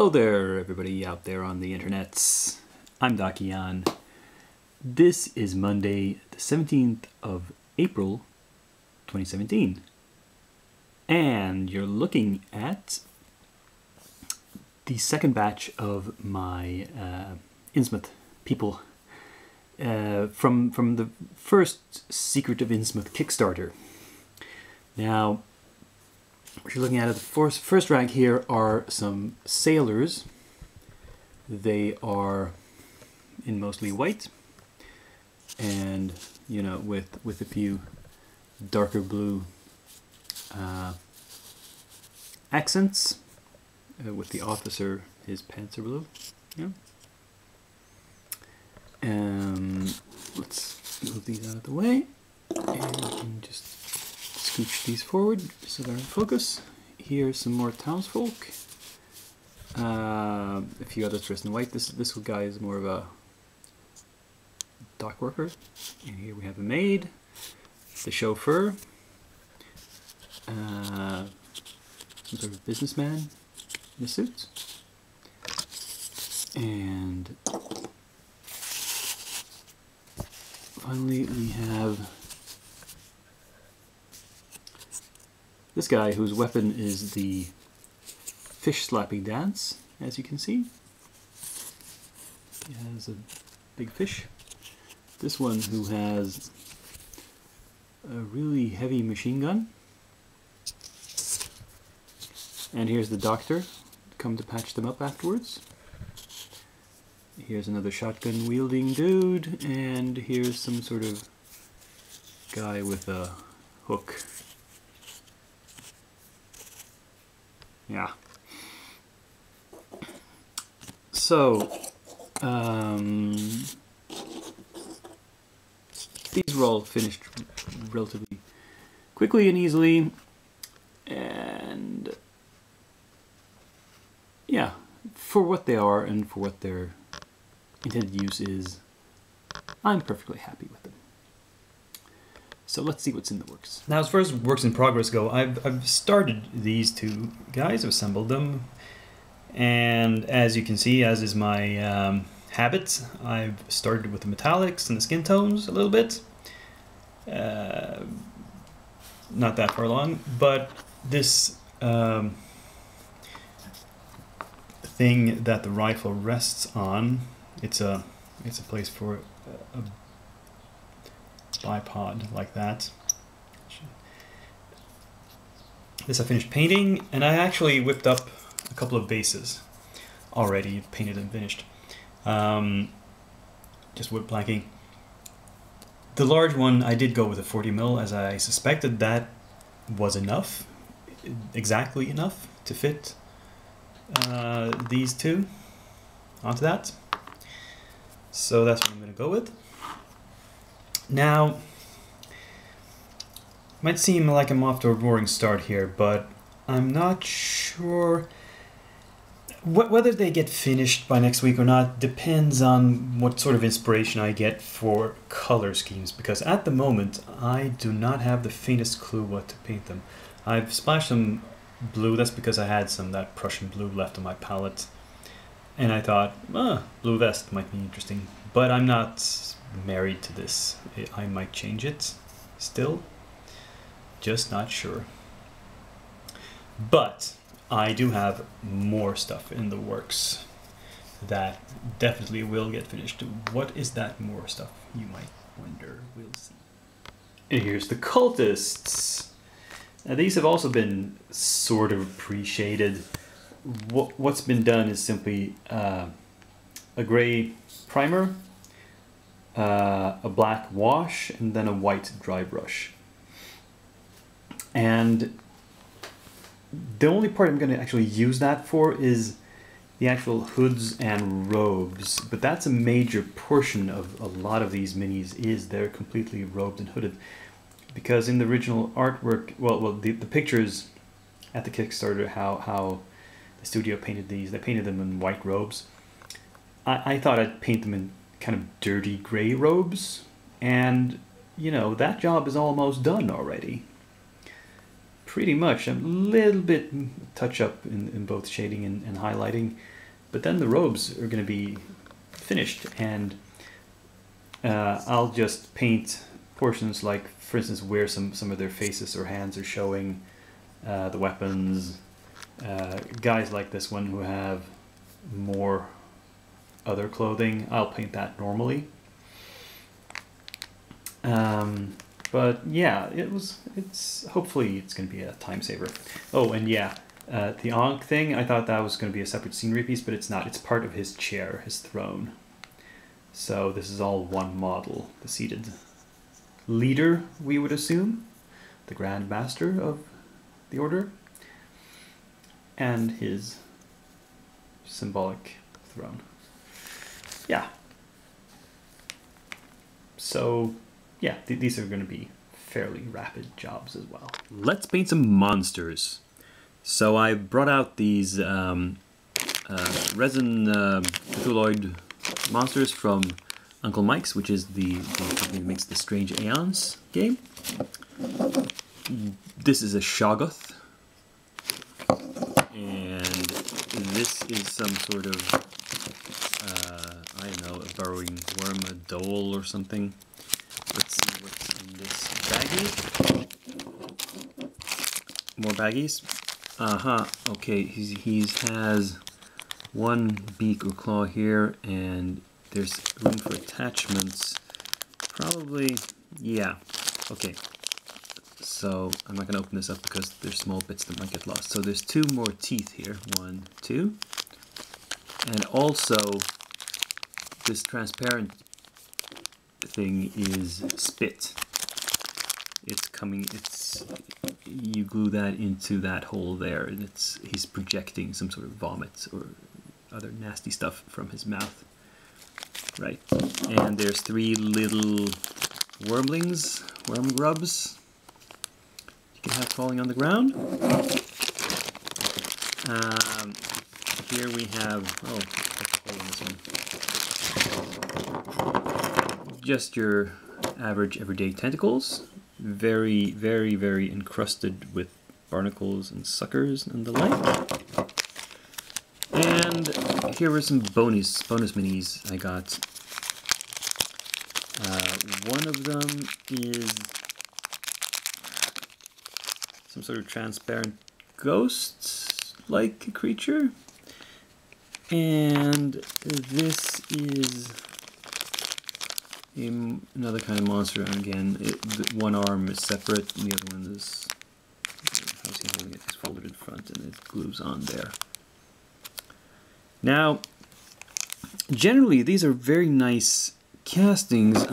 Hello there, everybody out there on the internets. I'm Dakian. This is Monday, the 17th of April, 2017. And you're looking at the second batch of my Innsmouth people from the first Secret of Innsmouth Kickstarter. Now, what you're looking at the first rank here are some sailors. They are in mostly white and, you know, with a few darker blue accents. With the officer, his pants are blue. Yeah. Let's move these out of the way, and we can just scooch these forward so they're in focus. Here's some more townsfolk. A few others dressed in white. This guy is more of a dock worker. And here we have a maid, the chauffeur, some sort of businessman in a suit, and finally we have this guy whose weapon is the fish slapping dance, as you can see. He has a big fish. This one who has a really heavy machine gun. And here's the doctor, come to patch them up afterwards. Here's another shotgun wielding dude, and here's some sort of guy with a hook. Yeah. So, these were all finished relatively quickly and easily, and yeah, for what they are and for what their intended use is, I'm perfectly happy with them. So let's see what's in the works. Now, as far as works in progress go, I've started these two guys, I've assembled them, and as you can see, as is my habit, I've started with the metallics and the skin tones a little bit. Not that far along, but this thing that the rifle rests on, it's a place for a bipod like that. This I finished painting, and I actually whipped up a couple of bases already painted and finished. Just wood planking. The large one I did go with a 40mm, as I suspected that was enough, exactly enough to fit these two onto that. So that's what I'm going to go with. Now, it might seem like I'm off to a roaring start here, but I'm not sure whether they get finished by next week or not. Depends on what sort of inspiration I get for color schemes, because at the moment I do not have the faintest clue what to paint them. I've splashed some blue. That's because I had some that Prussian blue left on my palette, and I thought, blue vest might be interesting, but I'm not married to this. I might change it still, just not sure. But I do have more stuff in the works that definitely will get finished. What is that more stuff, you might wonder? We'll see. And here's the cultists. Now, these have also been sort of pre-shaded. What's been done is simply a gray primer, a black wash, and then a white dry brush. And the only part I'm going to actually use that for is the actual hoods and robes, but that's a major portion of a lot of these minis, is they're completely robed and hooded. Because in the original artwork, well, the pictures at the Kickstarter, how the studio painted these, they painted them in white robes. I thought I'd paint them in kind of dirty gray robes, and you know, that job is almost done already. Pretty much. A little bit touch up in both shading and highlighting, but then the robes are going to be finished, and I'll just paint portions like, for instance, where some of their faces or hands are showing, the weapons, guys like this one who have more other clothing, I'll paint that normally. But yeah, hopefully it's going to be a time saver. Oh, and yeah, the Ankh thing, I thought that was going to be a separate scenery piece, but it's not. It's part of his chair, his throne. So this is all one model. The seated leader, we would assume, the Grand Master of the Order, and his symbolic throne. Yeah. So yeah, these are going to be fairly rapid jobs as well. Let's paint some monsters. So I brought out these resin Cthulhuid monsters from Uncle Mike's, which is the company that makes the Strange Aeons game. This is a Shoggoth, and this is some sort of I don't know, a burrowing worm, a dole or something. Let's see what's in this baggie. More baggies. Okay, he has one beak or claw here, and there's room for attachments. Probably, yeah. Okay. So I'm not going to open this up because there's small bits that might get lost. So there's 2 more teeth here. 1, 2. And also, this transparent thing is spit. You glue that into that hole there, and he's projecting some sort of vomit or other nasty stuff from his mouth. Right. And there's 3 little wormlings, worm grubs you can have falling on the ground. Here we have, just your average everyday tentacles, very, very, very encrusted with barnacles and suckers and the like. And here were some bonus minis I got. One of them is some sort of transparent ghost-like creature. And this is another kind of monster. And again, one arm is separate, and the other one is, how's he holding it? It's folded in front, and it glues on there. Now, generally, these are very nice castings.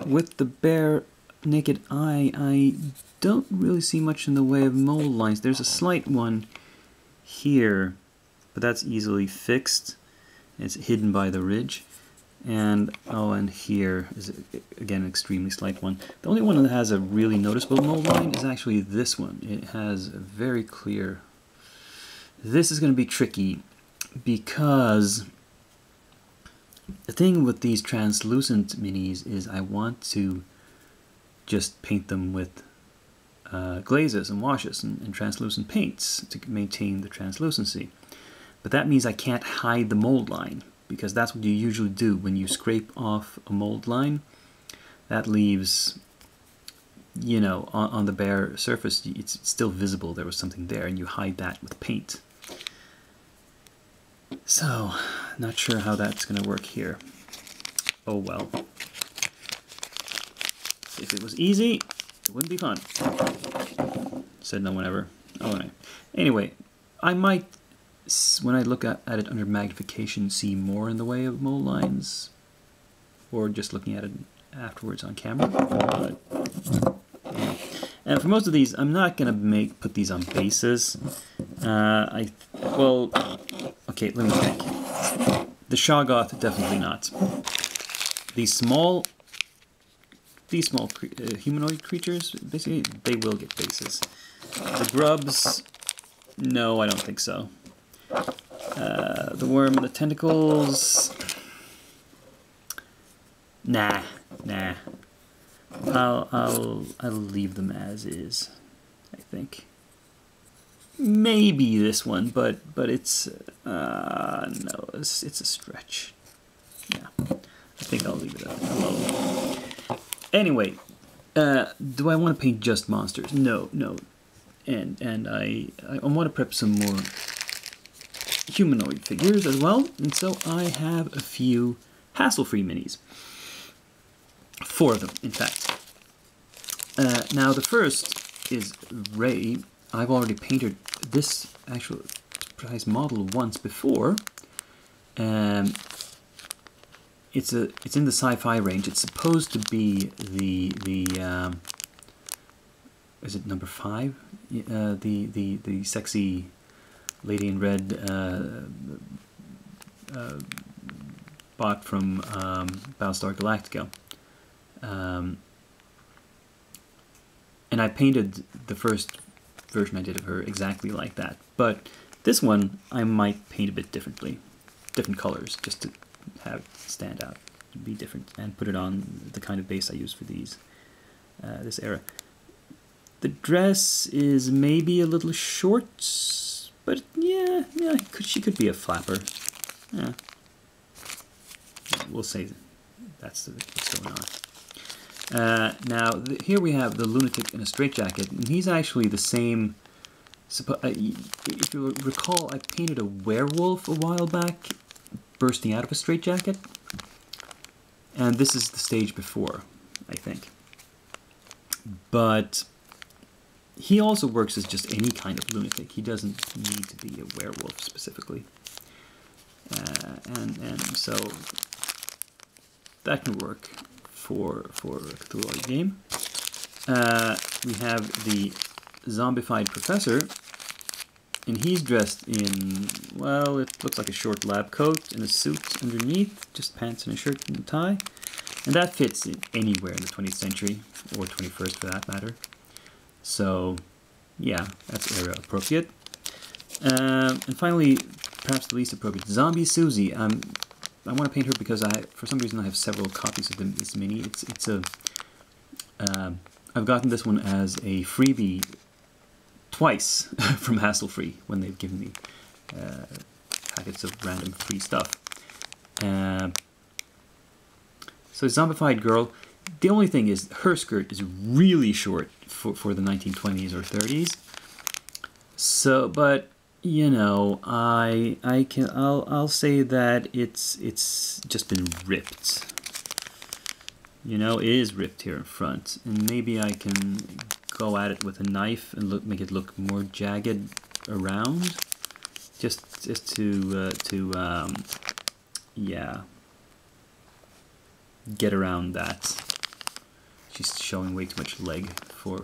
With the bare naked eye, I don't really see much in the way of mold lines. There's a slight one here, but that's easily fixed. It's hidden by the ridge. And here is, again, an extremely slight one. The only one that has a really noticeable mold line is actually this one. It has a very clear... This is going to be tricky, because the thing with these translucent minis is I want to just paint them with glazes and washes and translucent paints to maintain the translucency. But that means I can't hide the mold line, because that's what you usually do when you scrape off a mold line. That leaves, you know, on the bare surface, it's still visible there was something there, and you hide that with paint. So, not sure how that's going to work here. Oh well. If it was easy, it wouldn't be fun. Said no one ever. Oh, no. Anyway, I might, when I look at it under magnification, see more in the way of mold lines, or just looking at it afterwards on camera. But, yeah. And for most of these, I'm not going to put these on bases. Well, okay, let me think. The Shoggoth, definitely not. These small humanoid creatures, basically, they will get bases. The grubs, no, I don't think so. The worm and the tentacles, nah. I'll leave them as is, I think. maybe this one, but it's no, it's a stretch. Yeah, I think I'll leave it alone. Anyway, do I want to paint just monsters? No, and I want to prep some more humanoid figures as well, and so I have a few hassle-free minis. 4 of them, in fact. Now the first is Ray. I've already painted this actual precise model once before. It's in the sci-fi range. It's supposed to be the is it number 5? The sexy lady in red bot from Battlestar Galactica. And I painted the first version I did of her exactly like that. But this one I might paint a bit differently. Different colors, just to have it stand out, to be different, and put it on the kind of base I use for these this era. The dress is maybe a little short, but yeah, she could be a flapper. Yeah. We'll say that's what's going on. Now, here we have the lunatic in a straitjacket, and he's actually the same. If you recall, I painted a werewolf a while back, bursting out of a straitjacket, and this is the stage before, I think. But he also works as just any kind of lunatic. He doesn't need to be a werewolf specifically, and so that can work for a Cthulhu game. We have the zombified professor, and he's dressed in, well, it looks like a short lab coat and a suit underneath, just pants and a shirt and a tie, and that fits anywhere in the 20th century, or 21st for that matter. So, yeah, that's era appropriate. And finally, perhaps the least appropriate, Zombie Susie. I want to paint her because for some reason I have several copies of this mini. I've gotten this one as a freebie twice from Hassle Free when they've given me packets of random free stuff. So zombified girl. The only thing is her skirt is really short for the 1920s or 30s. So, but you know, I'll say that it's just been ripped. You know, it is ripped here in front, and maybe I can go at it with a knife and make it look more jagged around, just to yeah, get around that. She's showing way too much leg for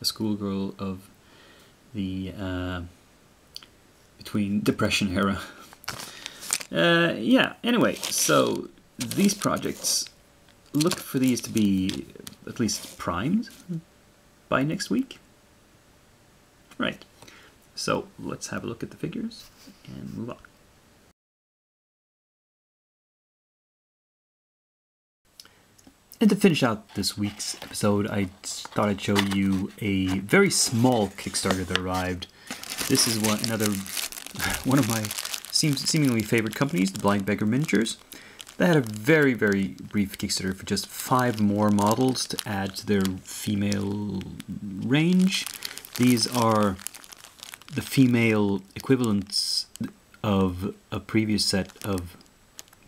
a schoolgirl of the between Depression era. Yeah. Anyway, so these projects, look for these to be at least primed by next week. Right. So let's have a look at the figures and move on. And to finish out this week's episode, I thought I'd show you a very small Kickstarter that arrived. This is one of my seemingly favorite companies, the Blind Beggar Miniatures. They had a very, very brief Kickstarter for just 5 more models to add to their female range. These are the female equivalents of a previous set of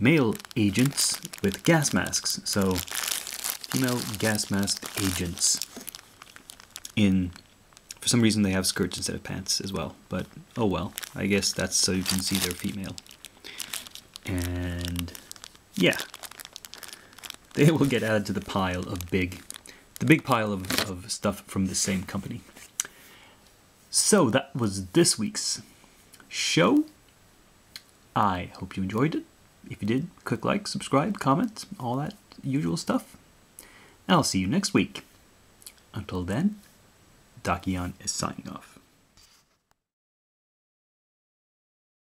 male agents with gas masks. So, female gas masked agents. For some reason they have skirts instead of pants as well, but oh well, I guess that's so you can see they're female. And yeah, they will get added to the pile of the big pile of stuff from the same company. So that was this week's show. I hope you enjoyed it. If you did, click like, subscribe, comment, all that usual stuff. And I'll see you next week. Until then, Dakian is signing off.